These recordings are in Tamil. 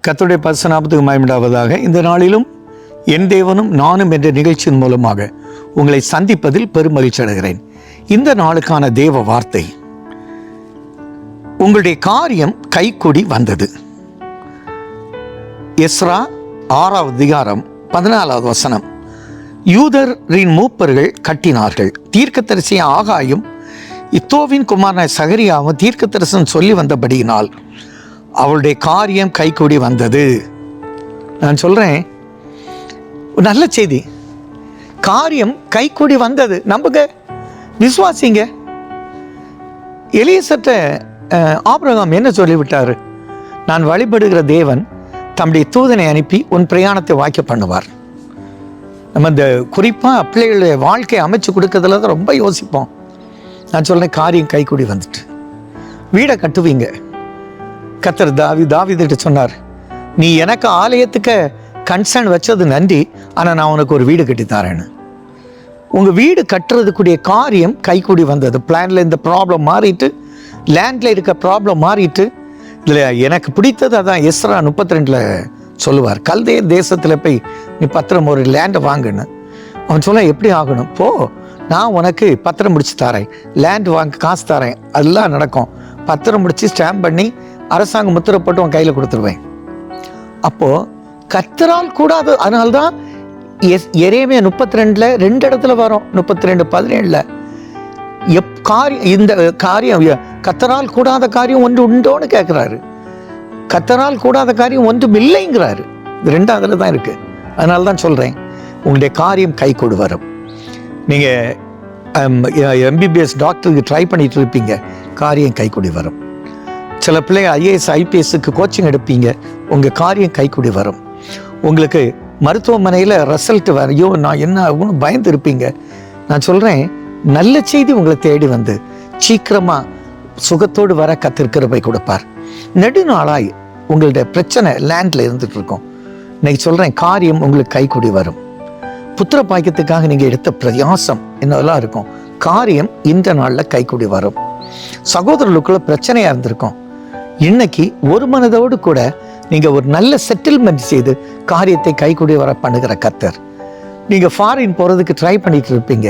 கர்த்தருடைய பரிசுத்த நாமத்துக்கு மகிமையுண்டாவதாக. இந்த நாளிலும் என் தேவனும் நானும் என்ற நிகழ்ச்சியின் மூலமாக உங்களை சந்திப்பதில் பெருமகிழ்ச்சி அடைகிறேன். இந்த நாளுக்கான தேவ வார்த்தை, உங்களுடைய காரியம் கைகூடி வந்தது. எஸ்ரா 6வது அதிகாரம் 14வது வசனம். யூதரின் மூப்பர்கள் கட்டினார்கள். தீர்க்கதரிசி ஆகாயும் இத்தோவின் குமாரனான சகரியாவும் தீர்க்கதரிசனம் சொல்லி வந்தபடியினால் அவளுடைய காரியம் கைகூடி வந்தது. நான் சொல்கிறேன், நல்ல செய்தி, காரியம் கைகூடி வந்தது. நம்புங்க, விசுவாசிங்க. எலியேசர்ட்ட ஆபிரகாம் என்ன சொல்லிவிட்டார்? நான் வழிபடுகிற தேவன் தம்முடைய தூதனை அனுப்பி உன் பிரயாணத்தை வாய்க்க பண்ணுவார். நம்ம இந்த குறிப்பாக பிள்ளைகளுடைய வாழ்க்கையை அமைச்சு கொடுக்கறதுல தான் ரொம்ப யோசிப்போம். நான் சொல்கிறேன், காரியம் கைகூடி வந்துட்டு. வீடை கட்டுவீங்க. கர்த்தர் தாவீதுகிட்ட சொன்னார், நீ எனக்கு ஆலயத்துக்கு கன்சர்ன் வச்சது நன்றி, ஆனால் நான் உனக்கு ஒரு வீடு கட்டித்தாரேன்னு. உங்கள் வீடு கட்டுறதுக்குரிய காரியம் கைகூடி வந்தது. பிளானில் இந்த ப்ராப்ளம் மாறிட்டு, லேண்டில் இருக்க ப்ராப்ளம் மாறிட்டு. இதில் எனக்கு பிடித்தது அதான் எஸ்ரா 32 சொல்லுவார், கல்தே தேசத்தில் போய் நீ பத்திரம் ஒரு லேண்டை வாங்குன்னு. அவன் சொல்ல, எப்படி ஆகணும்? போ, நான் உனக்கு பத்திரம் முடிச்சு தரேன், லேண்ட் வாங்க காசு தரேன், அதெல்லாம் நடக்கும். பத்திரம் முடிச்சு ஸ்டாம்ப் பண்ணி அரசாங்கம் முத்திரை போட்டு உன் கையில் கொடுத்துருவேன். அப்போது கர்த்தரால் கூடாது. அதனால்தான் எரேமியா 32 2 இடத்துல வரும். 32:17 இந்த காரியம் கர்த்தரால் கூடாத காரியம் ஒன்று உண்டோன்னு கேட்குறாரு. கர்த்தரால் கூடாத காரியம் ஒன்றும் இல்லைங்கிறாரு. இது 2வதுல தான் இருக்கு. அதனால தான் சொல்கிறேன், உங்களுடைய காரியம் கைகூடி வரும். நீங்கள் MBBS டாக்டருக்கு ட்ரை பண்ணிட்டு இருப்பீங்க, காரியம் கைகூடி வரும். சில பிள்ளைங்க IAS IPSக்கு கோச்சிங் எடுப்பீங்க, உங்கள் காரியம் கைகூடி வரும். உங்களுக்கு மருத்துவமனையில் ரிசல்ட் வரையும் நான் என்ன ஆகும்னு பயந்து இருப்பீங்க. நான் சொல்கிறேன், நல்ல செய்தி உங்களை தேடி வந்து சீக்கிரமாக சுகத்தோடு வர கர்த்தர் கிருபை கொடுப்பார். நெடுநாளாய் உங்களுடைய பிரச்சனை லேண்டில் இருந்துட்டு இருக்கோம். இன்னைக்கு சொல்கிறேன், காரியம் உங்களுக்கு கைகூடி வரும். புத்திர பாக்கியத்துக்காக நீங்கள் எடுத்த பிரயாசம் என்னெல்லாம் இருக்கும், காரியம் இந்த நாளில் கைகூடி வரும். சகோதரர்களுக்குள்ள பிரச்சனையாக இருந்திருக்கும், இன்னைக்கு ஒரு மனதோடு கூட நீங்கள் ஒரு நல்ல செட்டில்மெண்ட் செய்து காரியத்தை கைகூடி வர பண்ணுகிற கர்த்தர். நீங்கள் ஃபாரின் போகிறதுக்கு ட்ரை பண்ணிட்டு இருப்பீங்க,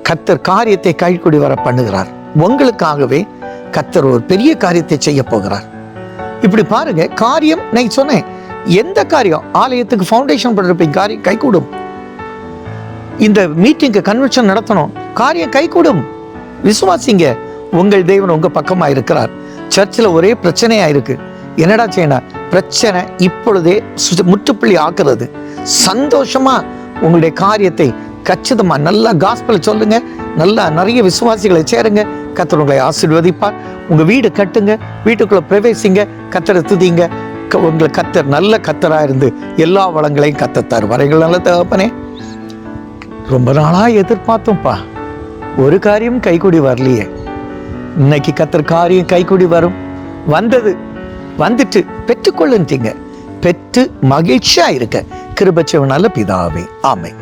கர்த்தர் காரியத்தை கைகூடி வர பண்ணுகிறார். உங்களுக்காகவே கர்த்தர் ஒரு பெரிய காரியத்தை செய்ய போகிறார். இப்படி பாருங்க, காரியம் நான் சொன்னேன், எந்த காரியம், ஆலயத்துக்கு ஃபவுண்டேஷன் பண்ணிருப்பீங்க, காரியம் கைகூடும். இந்த மீட்டிங்கு கன்வென்ஷன் நடத்தணும், காரியம் கைகூடும். விசுவாசிங்க, உங்கள் தேவன் உங்க பக்கமா இருக்கிறார். சர்ச்சில் ஒரே பிரச்சனையா இருக்கு, என்னடா செய்யணும்? பிரச்சனை இப்பொழுதே முற்றுப்புள்ளி ஆக்குறது. சந்தோஷமா உங்களுடைய காரியத்தை கச்சிதமா நல்லா காஸ்பல் சொல்லுங்க, நல்லா நிறைய விசுவாசிகளை சேருங்க, கர்த்தர் உங்களை ஆசீர்வதிப்பார். உங்க வீடு கட்டுங்க, வீட்டுக்குள்ள பிரவேசிங்க, கர்த்தரை துதிங்க. உங்களை கர்த்தர் நல்ல கர்த்தரா இருந்து எல்லா வளங்களையும் கர்த்தர் தருவார். எங்கள் நல்ல தகப்பனே, ரொம்ப நாளா எதிர்பார்த்தோம்ப்பா, ஒரு காரியம் கைகூடி வரலையே. இன்னைக்கு கர்த்தர் காரியம் கைகூடி வரும். வந்தது, வந்துட்டு பெற்றுக்கொள்ளுங்க. பெற்று மகிழ்ச்சியா இருக்க கிருபை செய்வனால பிதாவே, ஆமென்.